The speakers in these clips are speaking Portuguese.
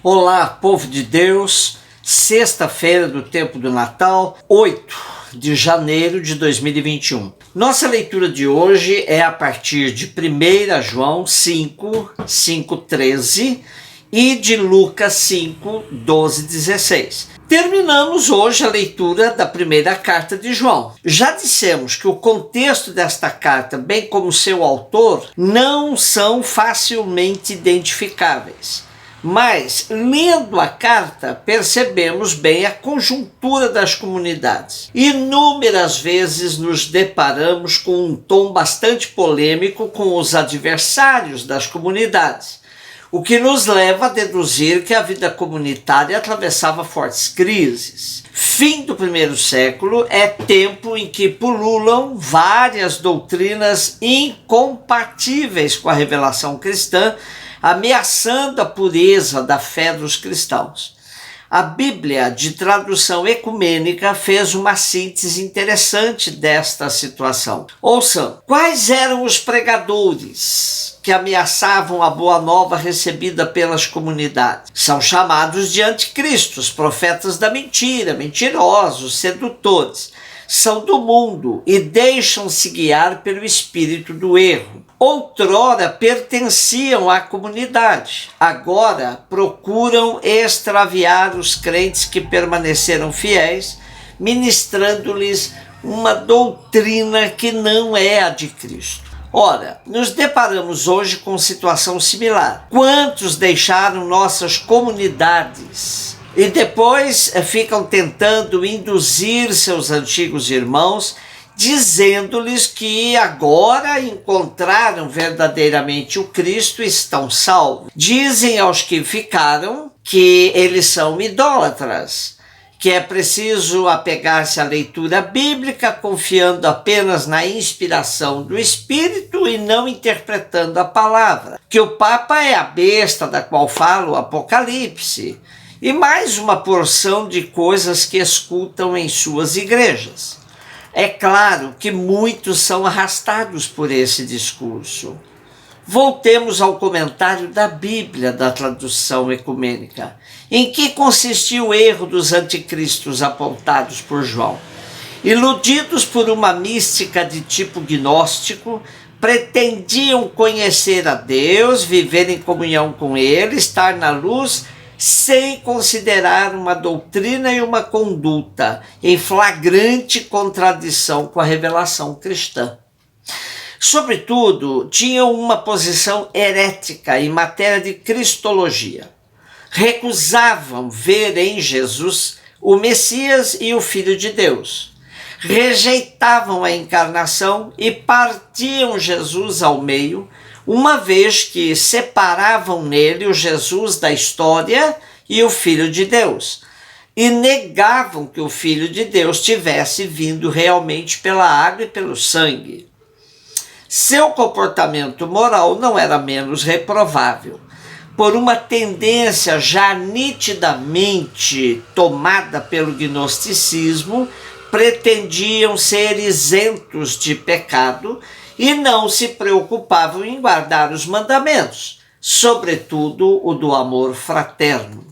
Olá, povo de Deus, sexta-feira do tempo do Natal, 8 de janeiro de 2021. Nossa leitura de hoje é a partir de 1 João 5, 13 e de Lucas 5, 16. Terminamos hoje a leitura da primeira carta de João. Já dissemos que o contexto desta carta, bem como seu autor, não são facilmente identificáveis. Mas, lendo a carta, percebemos bem a conjuntura das comunidades. Inúmeras vezes nos deparamos com um tom bastante polêmico com os adversários das comunidades, o que nos leva a deduzir que a vida comunitária atravessava fortes crises. Fim do primeiro século é tempo em que pululam várias doutrinas incompatíveis com a revelação cristã, ameaçando a pureza da fé dos cristãos. A Bíblia, de tradução ecumênica, fez uma síntese interessante desta situação. Ouçam, quais eram os pregadores que ameaçavam a boa nova recebida pelas comunidades? São chamados de anticristos, profetas da mentira, mentirosos, sedutores. São do mundo e deixam-se guiar pelo espírito do erro. Outrora pertenciam à comunidade, agora procuram extraviar os crentes que permaneceram fiéis, ministrando-lhes uma doutrina que não é a de Cristo. Ora, nos deparamos hoje com situação similar. Quantos deixaram nossas comunidades e depois ficam tentando induzir seus antigos irmãos, dizendo-lhes que agora encontraram verdadeiramente o Cristo e estão salvos. Dizem aos que ficaram que eles são idólatras, que é preciso apegar-se à leitura bíblica, confiando apenas na inspiração do Espírito e não interpretando a palavra, que o Papa é a besta da qual fala o Apocalipse, e mais uma porção de coisas que escutam em suas igrejas. É claro que muitos são arrastados por esse discurso. Voltemos ao comentário da Bíblia da tradução ecumênica. Em que consistia o erro dos anticristos apontados por João? Iludidos por uma mística de tipo gnóstico, pretendiam conhecer a Deus, viver em comunhão com Ele, estar na luz, sem considerar uma doutrina e uma conduta em flagrante contradição com a revelação cristã. Sobretudo, tinham uma posição herética em matéria de cristologia. Recusavam ver em Jesus o Messias e o Filho de Deus. Rejeitavam a encarnação e partiam Jesus ao meio, uma vez que separavam nele o Jesus da história e o Filho de Deus, e negavam que o Filho de Deus tivesse vindo realmente pela água e pelo sangue. Seu comportamento moral não era menos reprovável. Por uma tendência já nitidamente tomada pelo gnosticismo, pretendiam ser isentos de pecado e não se preocupavam em guardar os mandamentos, sobretudo o do amor fraterno.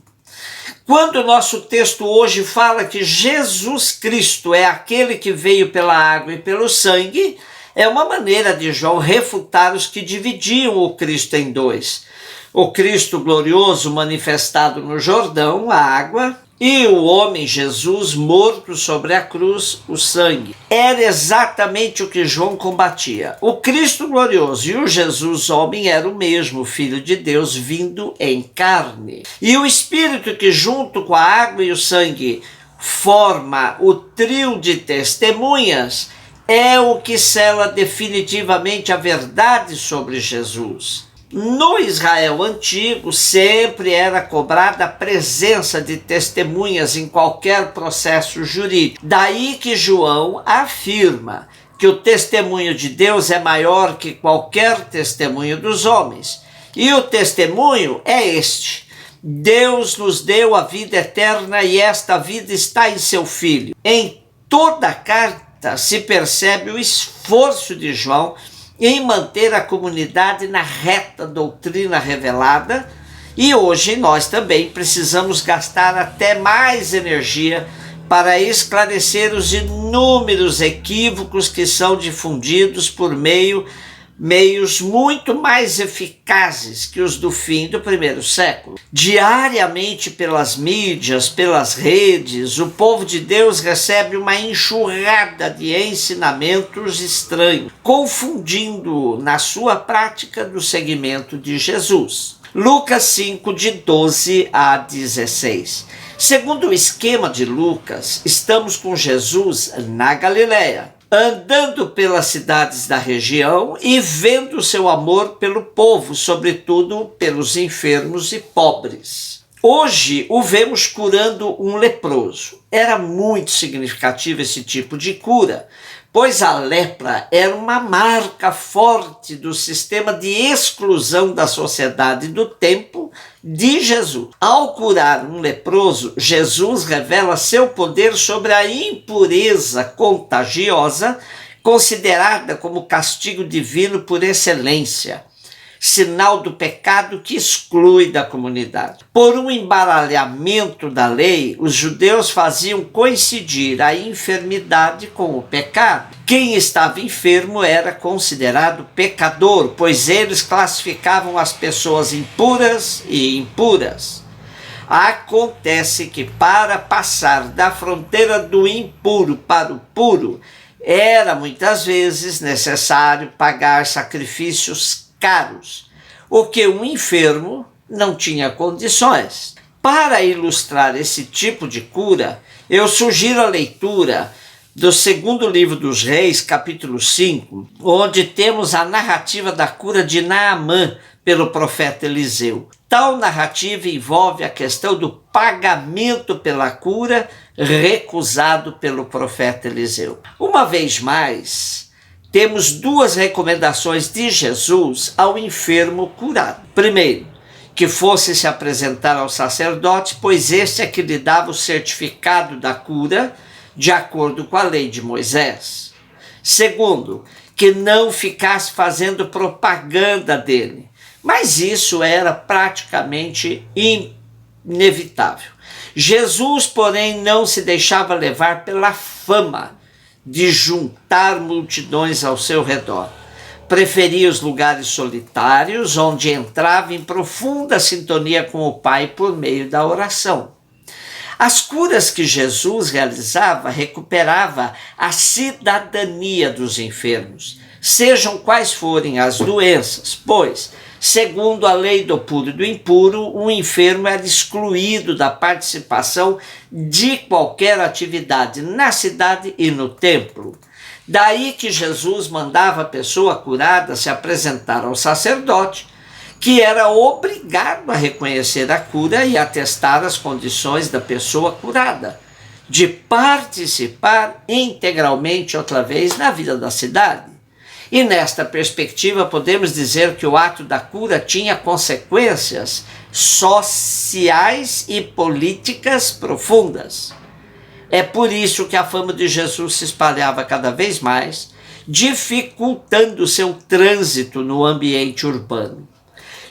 Quando o nosso texto hoje fala que Jesus Cristo é aquele que veio pela água e pelo sangue, é uma maneira de João refutar os que dividiam o Cristo em dois. O Cristo glorioso manifestado no Jordão, a água, e o homem Jesus morto sobre a cruz, o sangue. Era exatamente o que João combatia. O Cristo glorioso e o Jesus homem era o mesmo, Filho de Deus vindo em carne. E o Espírito que junto com a água e o sangue forma o trio de testemunhas é o que sela definitivamente a verdade sobre Jesus. No Israel antigo, sempre era cobrada a presença de testemunhas em qualquer processo jurídico. Daí que João afirma que o testemunho de Deus é maior que qualquer testemunho dos homens. E o testemunho é este: Deus nos deu a vida eterna e esta vida está em seu Filho. Em toda a carta se percebe o esforço de João em manter a comunidade na reta doutrina revelada E hoje nós também precisamos gastar até mais energia para esclarecer os inúmeros equívocos que são difundidos por meios muito mais eficazes que os do fim do primeiro século. Diariamente pelas mídias, pelas redes, o povo de Deus recebe uma enxurrada de ensinamentos estranhos, confundindo na sua prática do seguimento de Jesus. Lucas 5, de 12 a 16. Segundo o esquema de Lucas, estamos com Jesus na Galileia, andando pelas cidades da região e vendo seu amor pelo povo, sobretudo pelos enfermos e pobres. Hoje o vemos curando um leproso. Era muito significativo esse tipo de cura, pois a lepra era uma marca forte do sistema de exclusão da sociedade do tempo de Jesus. Ao curar um leproso, Jesus revela seu poder sobre a impureza contagiosa, considerada como castigo divino por excelência, sinal do pecado que exclui da comunidade. Por um embaralhamento da lei, os judeus faziam coincidir a enfermidade com o pecado. Quem estava enfermo era considerado pecador, pois eles classificavam as pessoas impuras e impuras. Acontece que para passar da fronteira do impuro para o puro, era muitas vezes necessário pagar sacrifícios caros, o que um enfermo não tinha condições. Para ilustrar esse tipo de cura, eu sugiro a leitura do segundo livro dos Reis, capítulo 5, onde temos a narrativa da cura de Naamã pelo profeta Eliseu. Tal narrativa envolve a questão do pagamento pela cura recusado pelo profeta Eliseu. Uma vez mais, temos duas recomendações de Jesus ao enfermo curado. Primeiro, que fosse se apresentar ao sacerdote, pois este é que lhe dava o certificado da cura, de acordo com a lei de Moisés. Segundo, que não ficasse fazendo propaganda dele. Mas isso era praticamente inevitável. Jesus, porém, não se deixava levar pela fama de juntar multidões ao seu redor. Preferia os lugares solitários, onde entrava em profunda sintonia com o Pai por meio da oração. As curas que Jesus realizava recuperava a cidadania dos enfermos, sejam quais forem as doenças, pois, segundo a lei do puro e do impuro, um enfermo era excluído da participação de qualquer atividade na cidade e no templo. Daí que Jesus mandava a pessoa curada se apresentar ao sacerdote, que era obrigado a reconhecer a cura e atestar as condições da pessoa curada, de participar integralmente outra vez na vida da cidade. E nesta perspectiva podemos dizer que o ato da cura tinha consequências sociais e políticas profundas. É por isso que a fama de Jesus se espalhava cada vez mais, dificultando seu trânsito no ambiente urbano.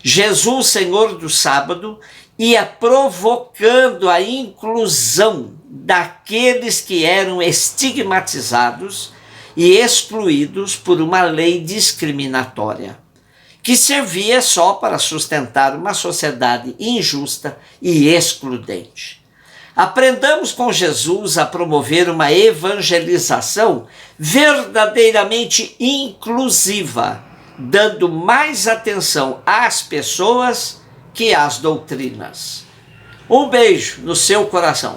Jesus, Senhor do sábado, ia provocando a inclusão daqueles que eram estigmatizados e excluídos por uma lei discriminatória, que servia só para sustentar uma sociedade injusta e excludente. Aprendamos com Jesus a promover uma evangelização verdadeiramente inclusiva, dando mais atenção às pessoas que às doutrinas. Um beijo no seu coração.